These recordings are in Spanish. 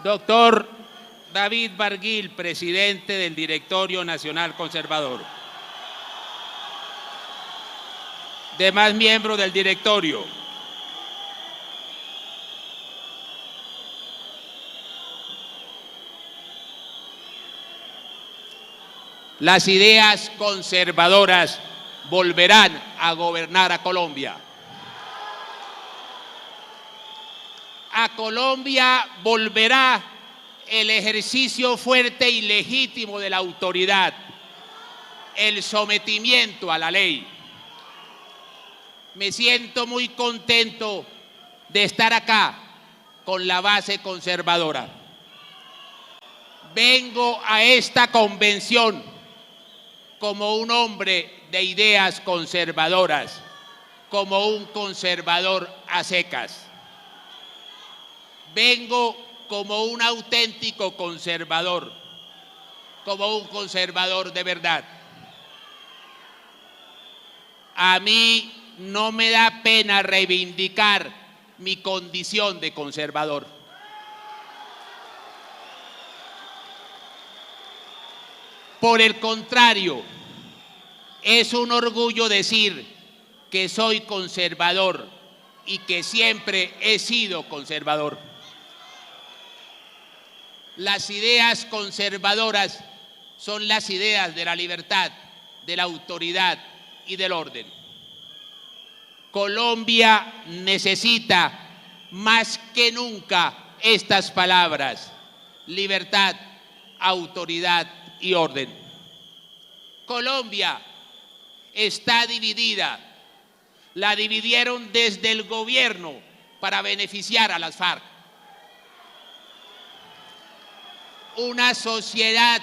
Doctor David Barguil, presidente del Directorio Nacional Conservador. Demás miembros del directorio. Las ideas conservadoras volverán a gobernar a Colombia. A Colombia volverá el ejercicio fuerte y legítimo de la autoridad, el sometimiento a la ley. Me siento muy contento de estar acá con la base conservadora. Vengo a esta convención como un hombre de ideas conservadoras, como un conservador a secas. Vengo como un auténtico conservador, como un conservador de verdad. A mí no me da pena reivindicar mi condición de conservador. Por el contrario, es un orgullo decir que soy conservador y que siempre he sido conservador. Las ideas conservadoras son las ideas de la libertad, de la autoridad y del orden. Colombia necesita más que nunca estas palabras: libertad, autoridad y orden. Colombia está dividida. La dividieron desde el gobierno para beneficiar a las FARC. Una sociedad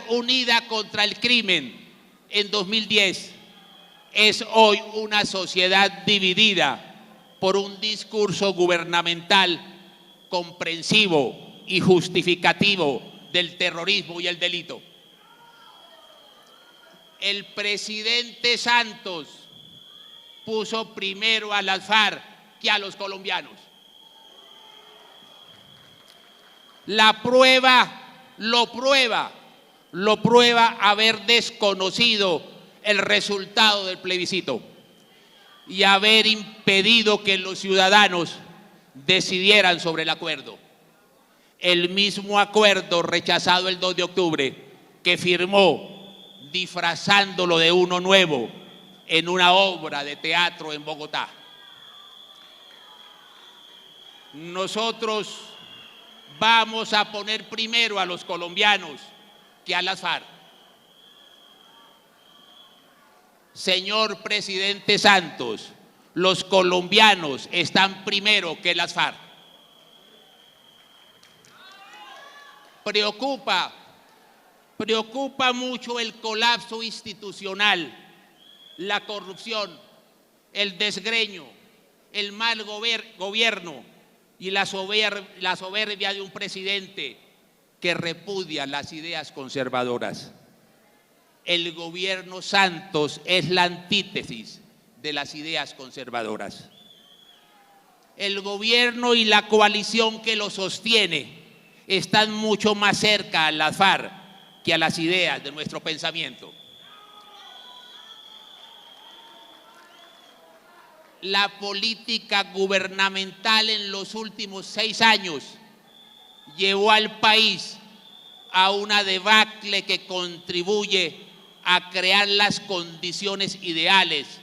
unida contra el crimen en 2010 es hoy una sociedad dividida por un discurso gubernamental comprensivo y justificativo del terrorismo y el delito. El presidente Santos puso primero a las FARC que a los colombianos. La prueba lo prueba haber desconocido el resultado del plebiscito y haber impedido que los ciudadanos decidieran sobre el acuerdo. El mismo acuerdo rechazado el 2 de octubre que firmó disfrazándolo de uno nuevo en una obra de teatro en Bogotá. Nosotros vamos a poner primero a los colombianos que a las FARC. Señor presidente Santos, los colombianos están primero que las FARC. Preocupa mucho el colapso institucional, la corrupción, el desgreño, el mal gobierno y la soberbia de un presidente que repudia las ideas conservadoras. El gobierno Santos es la antítesis de las ideas conservadoras. El gobierno y la coalición que lo sostiene están mucho más cerca a las FARC que a las ideas de nuestro pensamiento. La política gubernamental en los últimos 6 años llevó al país a una debacle que contribuye a crear las condiciones ideales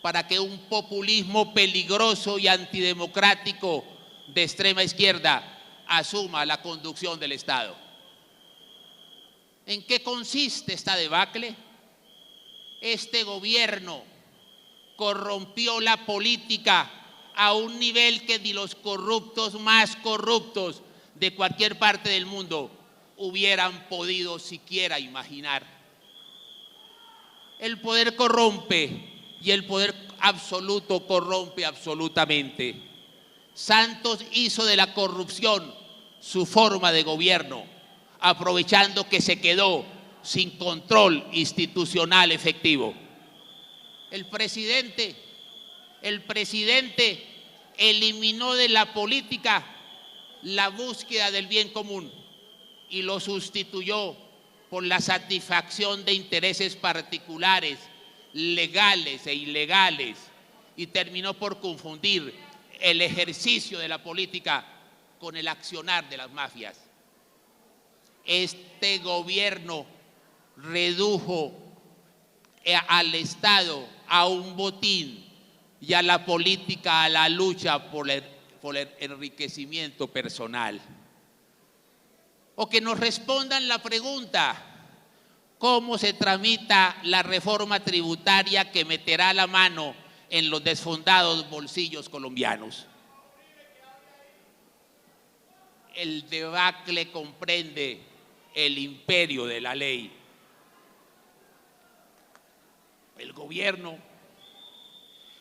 para que un populismo peligroso y antidemocrático de extrema izquierda asuma la conducción del Estado. ¿En qué consiste esta debacle? Este gobierno corrompió la política a un nivel que ni los corruptos más corruptos de cualquier parte del mundo hubieran podido siquiera imaginar. El poder corrompe y el poder absoluto corrompe absolutamente. Santos hizo de la corrupción su forma de gobierno, aprovechando que se quedó sin control institucional efectivo. El presidente eliminó de la política la búsqueda del bien común y lo sustituyó por la satisfacción de intereses particulares, legales e ilegales, y terminó por confundir el ejercicio de la política con el accionar de las mafias. Este gobierno redujo al Estado a un botín y a la política a la lucha por el enriquecimiento personal. O que nos respondan la pregunta: ¿cómo se tramita la reforma tributaria que meterá la mano en los desfondados bolsillos colombianos? El debacle comprende el imperio de la ley. El gobierno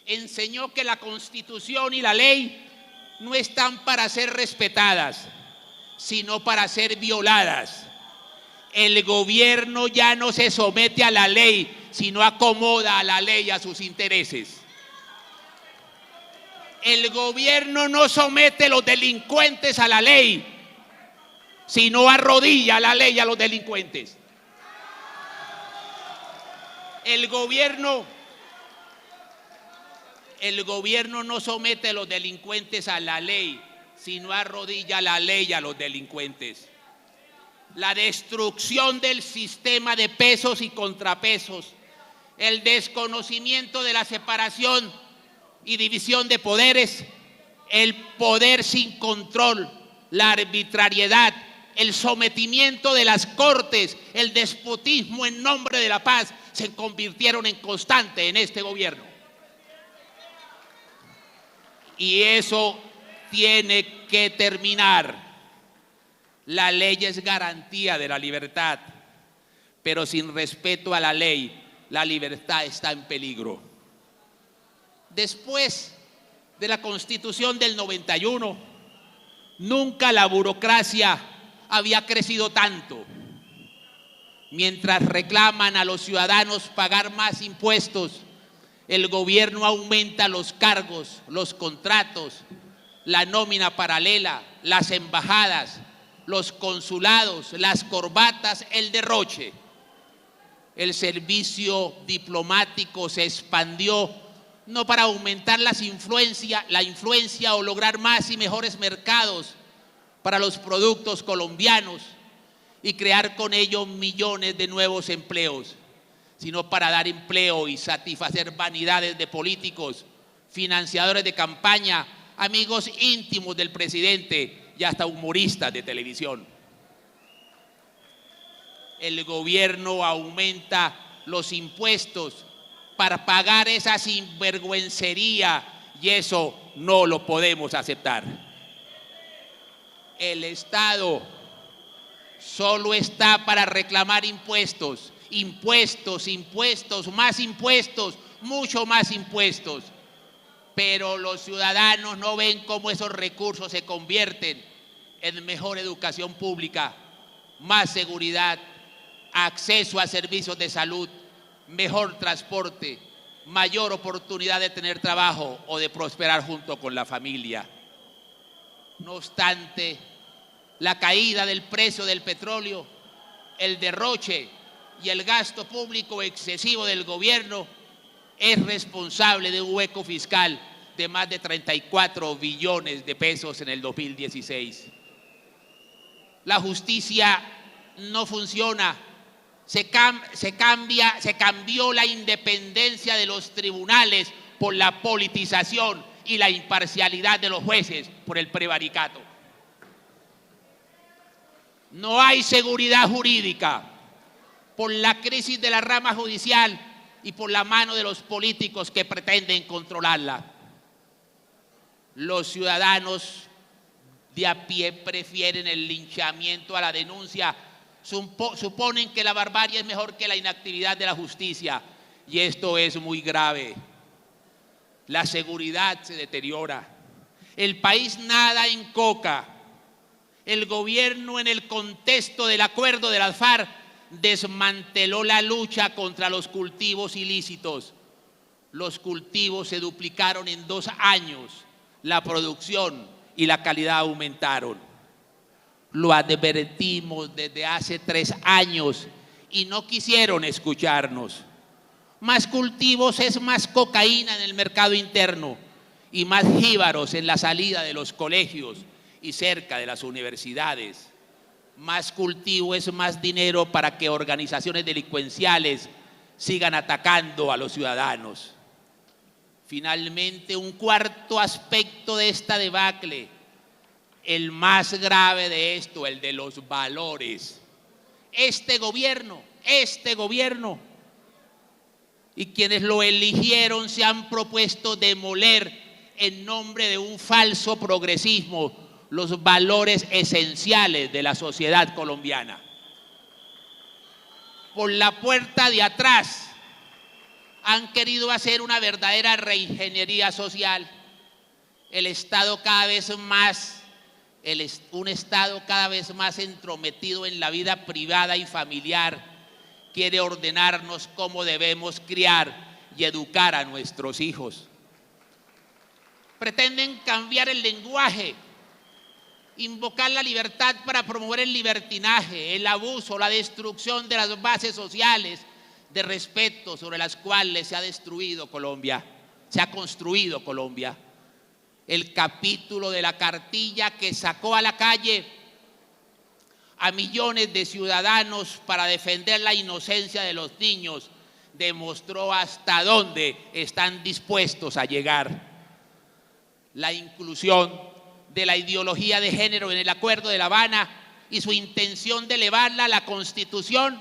enseñó que la Constitución y la ley no están para ser respetadas, sino para ser violadas. El gobierno ya no se somete a la ley, sino acomoda a la ley a sus intereses. El gobierno no somete a los delincuentes a la ley, sino arrodilla la ley a los delincuentes. El gobierno no somete a los delincuentes a la ley, sino arrodilla la ley a los delincuentes. La destrucción del sistema de pesos y contrapesos, el desconocimiento de la separación y división de poderes, el poder sin control, la arbitrariedad, el sometimiento de las cortes, el despotismo en nombre de la paz, se convirtieron en constante en este gobierno. Y eso tiene que terminar. La ley es garantía de la libertad, pero sin respeto a la ley, la libertad está en peligro. Después de la Constitución del 91, nunca la burocracia había crecido tanto. Mientras reclaman a los ciudadanos pagar más impuestos, el gobierno aumenta los cargos, los contratos, la nómina paralela, las embajadas, los consulados, las corbatas, el derroche. El servicio diplomático se expandió no para aumentar la influencia o lograr más y mejores mercados para los productos colombianos y crear con ello millones de nuevos empleos, sino para dar empleo y satisfacer vanidades de políticos, financiadores de campaña, amigos íntimos del presidente y hasta humoristas de televisión. El gobierno aumenta los impuestos para pagar esa sinvergüencería y eso no lo podemos aceptar. El Estado solo está para reclamar impuestos, más impuestos, mucho más impuestos. Pero los ciudadanos no ven cómo esos recursos se convierten en mejor educación pública, más seguridad, acceso a servicios de salud, mejor transporte, mayor oportunidad de tener trabajo o de prosperar junto con la familia. No obstante, la caída del precio del petróleo, el derroche y el gasto público excesivo del gobierno es responsable de un hueco fiscal de más de 34 billones de pesos en el 2016. La justicia no funciona. Se cambió la independencia de los tribunales por la politización y la imparcialidad de los jueces por el prevaricato. No hay seguridad jurídica por la crisis de la rama judicial y por la mano de los políticos que pretenden controlarla. Los ciudadanos de a pie prefieren el linchamiento a la denuncia. Suponen que la barbarie es mejor que la inactividad de la justicia y esto es muy grave. La seguridad se deteriora. El país nada en coca. El gobierno, en el contexto del acuerdo de las FARC, desmanteló la lucha contra los cultivos ilícitos. Los cultivos se duplicaron en 2 años, la producción y la calidad aumentaron. Lo advertimos desde hace 3 años y no quisieron escucharnos. Más cultivos es más cocaína en el mercado interno y más jíbaros en la salida de los colegios y cerca de las universidades. Más cultivo es más dinero para que organizaciones delincuenciales sigan atacando a los ciudadanos. Finalmente, un cuarto aspecto de esta debacle, el más grave de esto, el de los valores. Este gobierno y quienes lo eligieron se han propuesto demoler en nombre de un falso progresismo los valores esenciales de la sociedad colombiana. Por la puerta de atrás han querido hacer una verdadera reingeniería social. Un Estado cada vez más entrometido en la vida privada y familiar quiere ordenarnos cómo debemos criar y educar a nuestros hijos. Pretenden cambiar el lenguaje, invocar la libertad para promover el libertinaje, el abuso, la destrucción de las bases sociales de respeto sobre las cuales se ha construido Colombia. El capítulo de la cartilla que sacó a la calle a millones de ciudadanos para defender la inocencia de los niños demostró hasta dónde están dispuestos a llegar. La inclusión de la ideología de género en el Acuerdo de La Habana y su intención de elevarla a la Constitución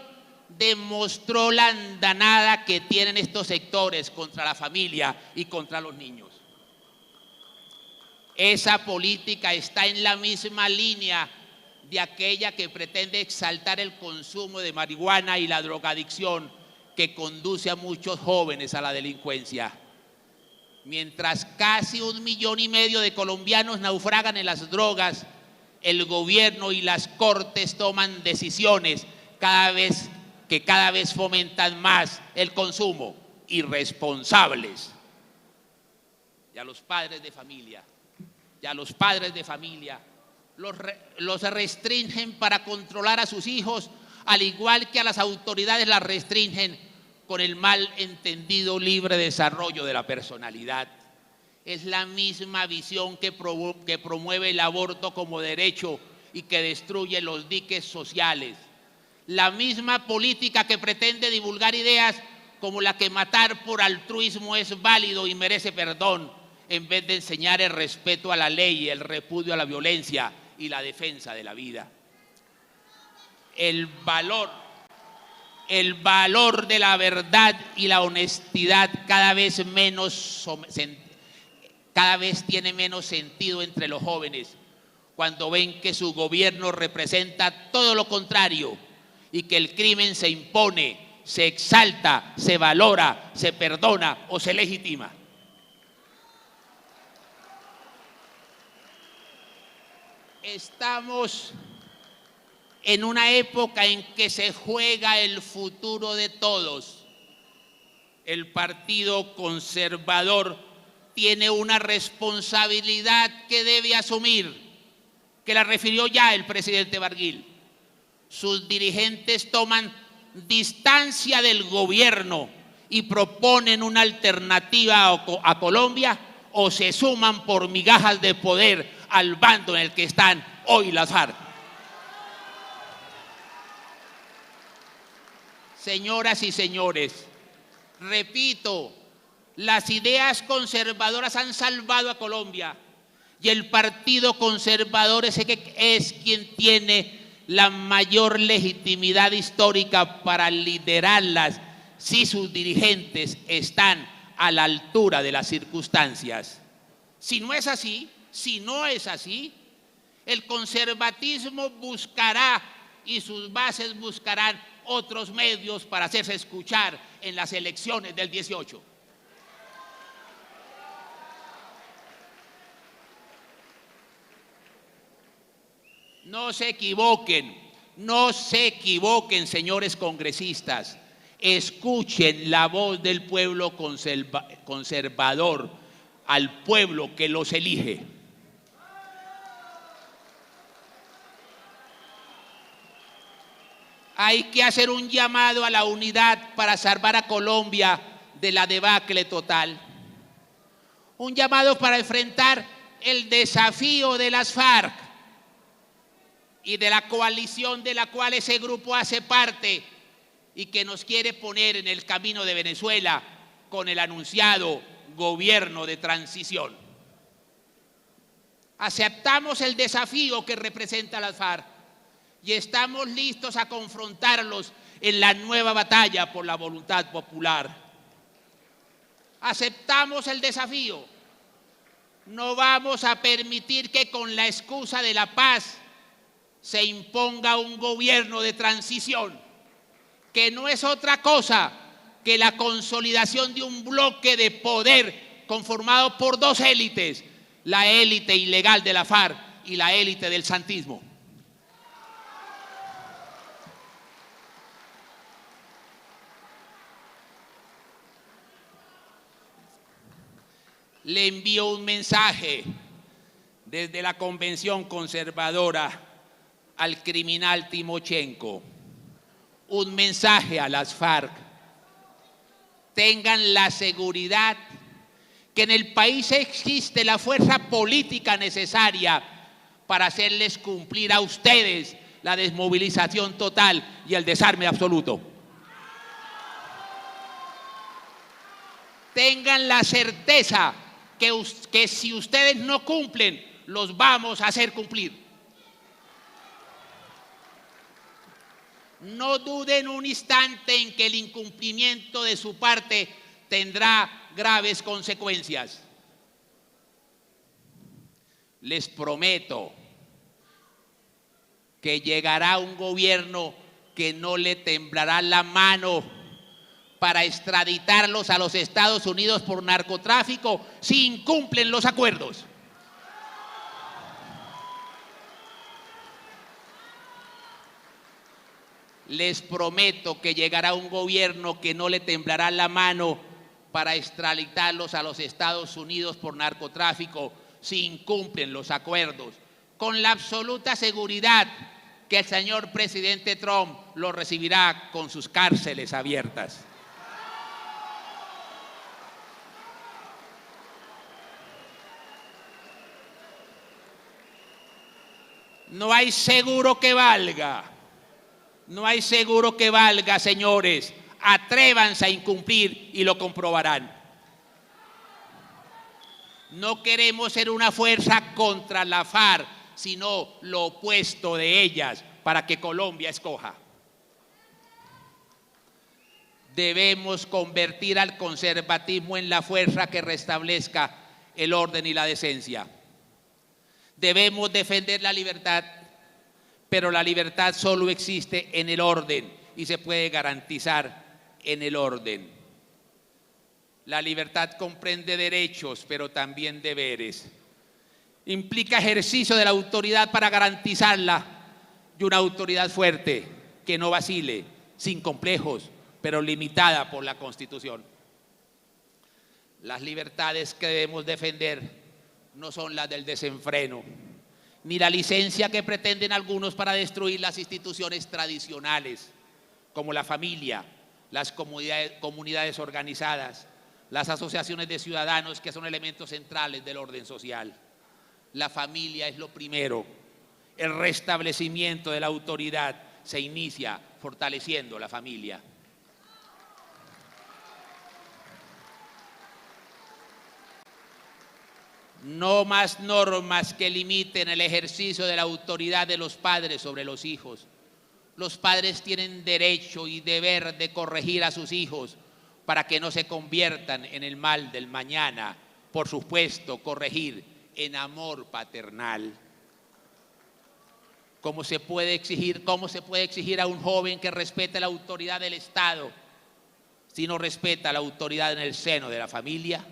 demostró la andanada que tienen estos sectores contra la familia y contra los niños. Esa política está en la misma línea de aquella que pretende exaltar el consumo de marihuana y la drogadicción que conduce a muchos jóvenes a la delincuencia. Mientras casi 1,5 millones de colombianos naufragan en las drogas, el gobierno y las cortes toman decisiones cada vez fomentan más el consumo, irresponsables. Y a los padres de familia los restringen para controlar a sus hijos, al igual que a las autoridades las restringen con el mal entendido libre desarrollo de la personalidad. Es la misma visión que promueve el aborto como derecho y que destruye los diques sociales. La misma política que pretende divulgar ideas como la que matar por altruismo es válido y merece perdón, en vez de enseñar el respeto a la ley, el repudio a la violencia y la defensa de la vida. El valor de la verdad y la honestidad cada vez tiene menos sentido entre los jóvenes cuando ven que su gobierno representa todo lo contrario y que el crimen se impone, se exalta, se valora, se perdona o se legitima. Estamos en una época en que se juega el futuro de todos. El Partido Conservador tiene una responsabilidad que debe asumir, que la refirió ya el presidente Barguil. Sus dirigentes toman distancia del gobierno y proponen una alternativa a Colombia, o se suman por migajas de poder al bando en el que están hoy las FARC. Señoras y señores, repito, las ideas conservadoras han salvado a Colombia y el Partido Conservador es quien tiene la mayor legitimidad histórica para liderarlas si sus dirigentes están a la altura de las circunstancias. Si no es así, el conservatismo buscará y sus bases buscarán otros medios para hacerse escuchar en las elecciones del 18. No se equivoquen, señores congresistas. Escuchen la voz del pueblo conservador, al pueblo que los elige. Hay que hacer un llamado a la unidad para salvar a Colombia de la debacle total. Un llamado para enfrentar el desafío de las FARC y de la coalición de la cual ese grupo hace parte y que nos quiere poner en el camino de Venezuela con el anunciado gobierno de transición. Aceptamos el desafío que representa las FARC y estamos listos a confrontarlos en la nueva batalla por la voluntad popular. Aceptamos el desafío. No vamos a permitir que con la excusa de la paz se imponga un gobierno de transición, que no es otra cosa que la consolidación de un bloque de poder conformado por dos élites, la élite ilegal de la FARC y la élite del santismo. Le envío un mensaje desde la Convención Conservadora al criminal Timochenko, un mensaje a las FARC. Tengan la seguridad que en el país existe la fuerza política necesaria para hacerles cumplir a ustedes la desmovilización total y el desarme absoluto. Tengan la certeza que si ustedes no cumplen, los vamos a hacer cumplir. No duden un instante en que el incumplimiento de su parte tendrá graves consecuencias. Les prometo que llegará un gobierno que no le temblará la mano para extraditarlos a los Estados Unidos por narcotráfico si incumplen los acuerdos. Les prometo que llegará un gobierno que no le temblará la mano para extraditarlos a los Estados Unidos por narcotráfico si incumplen los acuerdos, con la absoluta seguridad que el señor presidente Trump los recibirá con sus cárceles abiertas. No hay seguro que valga. No hay seguro que valga, señores. Atrévanse a incumplir y lo comprobarán. No queremos ser una fuerza contra la FARC, sino lo opuesto de ellas, para que Colombia escoja. Debemos convertir al conservatismo en la fuerza que restablezca el orden y la decencia. Debemos defender la libertad, pero la libertad solo existe en el orden y se puede garantizar en el orden. La libertad comprende derechos, pero también deberes. Implica ejercicio de la autoridad para garantizarla y una autoridad fuerte que no vacile, sin complejos, pero limitada por la Constitución. Las libertades que debemos defender no son las del desenfreno, ni la licencia que pretenden algunos para destruir las instituciones tradicionales, como la familia, las comunidades organizadas, las asociaciones de ciudadanos, que son elementos centrales del orden social. La familia es lo primero. El restablecimiento de la autoridad se inicia fortaleciendo la familia. No más normas que limiten el ejercicio de la autoridad de los padres sobre los hijos. Los padres tienen derecho y deber de corregir a sus hijos para que no se conviertan en el mal del mañana. Por supuesto, corregir en amor paternal. ¿Cómo se puede exigir a un joven que respete la autoridad del Estado si no respeta la autoridad en el seno de la familia?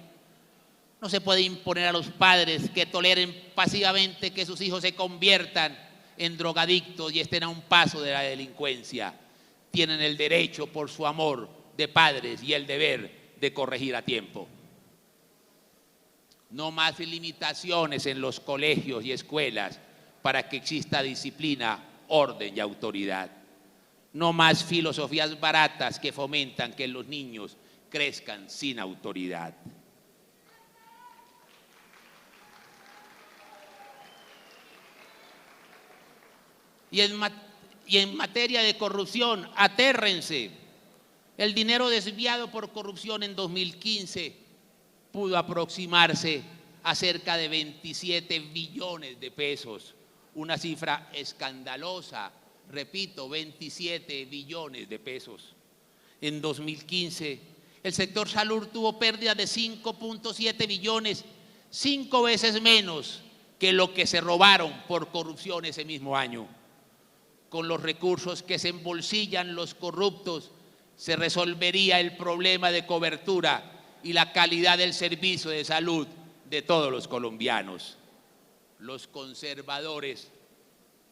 No se puede imponer a los padres que toleren pasivamente que sus hijos se conviertan en drogadictos y estén a un paso de la delincuencia. Tienen el derecho por su amor de padres y el deber de corregir a tiempo. No más limitaciones en los colegios y escuelas para que exista disciplina, orden y autoridad. No más filosofías baratas que fomentan que los niños crezcan sin autoridad. Y en materia de corrupción, atérrense. El dinero desviado por corrupción en 2015 pudo aproximarse a cerca de 27 billones de pesos, una cifra escandalosa, repito, 27 billones de pesos. En 2015, el sector salud tuvo pérdidas de 5.7 billones, 5 veces menos que lo que se robaron por corrupción ese mismo año. Con los recursos que se embolsillan los corruptos, se resolvería el problema de cobertura y la calidad del servicio de salud de todos los colombianos. Los conservadores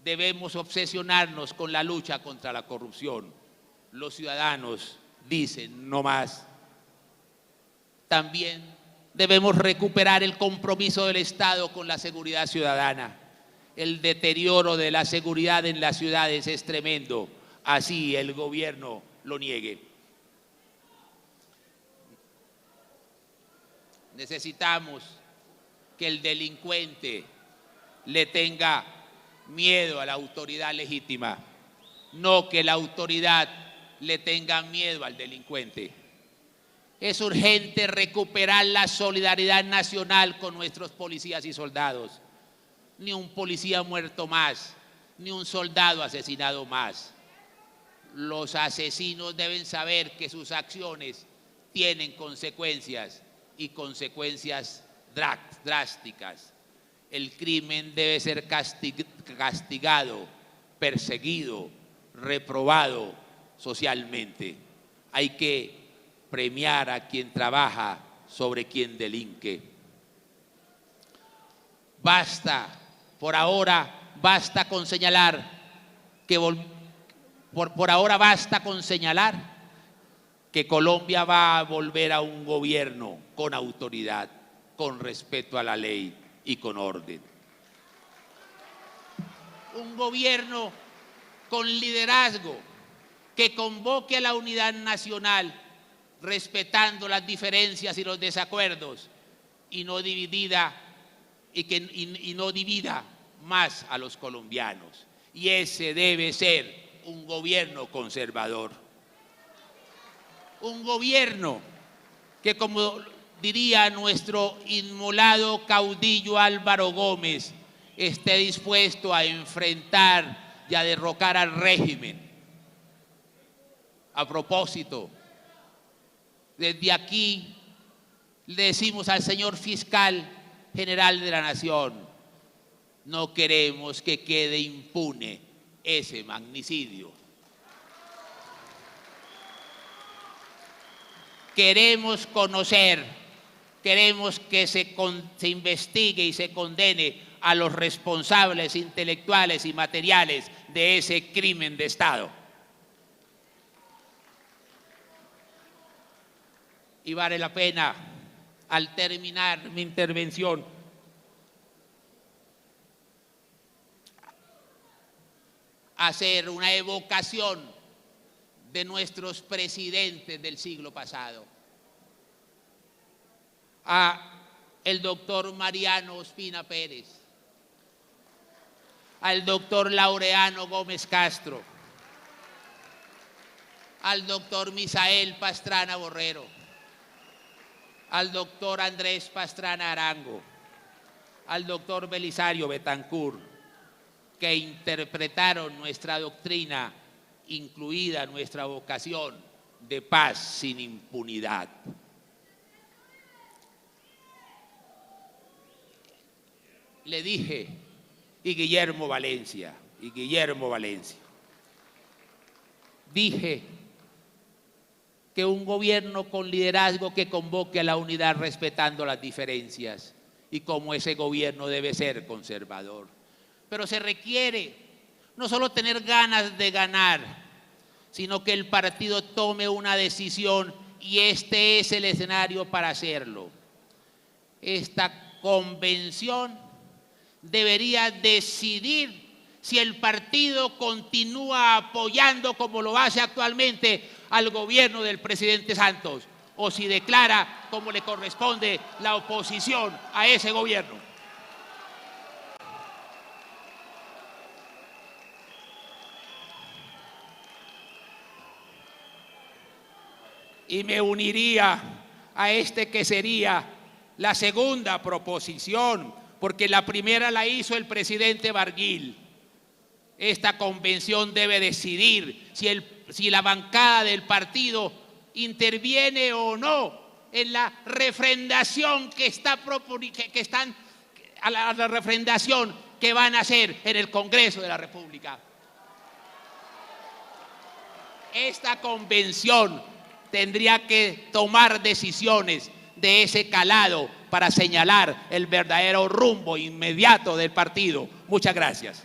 debemos obsesionarnos con la lucha contra la corrupción. Los ciudadanos dicen no más. También debemos recuperar el compromiso del Estado con la seguridad ciudadana. El deterioro de la seguridad en las ciudades es tremendo, así el gobierno lo niegue. Necesitamos que el delincuente le tenga miedo a la autoridad legítima, no que la autoridad le tenga miedo al delincuente. Es urgente recuperar la solidaridad nacional con nuestros policías y soldados. Ni un policía muerto más, ni un soldado asesinado más. Los asesinos deben saber que sus acciones tienen consecuencias y consecuencias drásticas. El crimen debe ser castigado, perseguido, reprobado socialmente. Hay que premiar a quien trabaja sobre quien delinque. Basta, por ahora basta con señalar que que Colombia va a volver a un gobierno con autoridad, con respeto a la ley y con orden. Un gobierno con liderazgo que convoque a la unidad nacional, respetando las diferencias y los desacuerdos, y no divida más a los colombianos. Y ese debe ser un gobierno conservador. Un gobierno que, como diría nuestro inmolado caudillo Álvaro Gómez, esté dispuesto a enfrentar y a derrocar al régimen. A propósito, desde aquí le decimos al señor fiscal general de la Nación: no queremos que quede impune ese magnicidio. Queremos conocer, queremos que se investigue y se condene a los responsables intelectuales y materiales de ese crimen de Estado. Y vale la pena, al terminar mi intervención, hacer una evocación de nuestros presidentes del siglo pasado. A el doctor Mariano Ospina Pérez, al doctor Laureano Gómez Castro, al doctor Misael Pastrana Borrero, al doctor Andrés Pastrana Arango, al doctor Belisario Betancur, que interpretaron nuestra doctrina, incluida nuestra vocación de paz sin impunidad. Le dije, y Guillermo Valencia, dije que un gobierno con liderazgo que convoque a la unidad respetando las diferencias, y como ese gobierno debe ser conservador. Pero se requiere no solo tener ganas de ganar, sino que el partido tome una decisión, y este es el escenario para hacerlo. Esta convención debería decidir si el partido continúa apoyando como lo hace actualmente al gobierno del presidente Santos o si declara como le corresponde la oposición a ese gobierno. Y me uniría a este que sería la segunda proposición, porque la primera la hizo el presidente Barguil. Esta convención debe decidir si la bancada del partido interviene o no en la refrendación la refrendación que van a hacer en el Congreso de la República. Esta convención tendría que tomar decisiones de ese calado para señalar el verdadero rumbo inmediato del partido. Muchas gracias.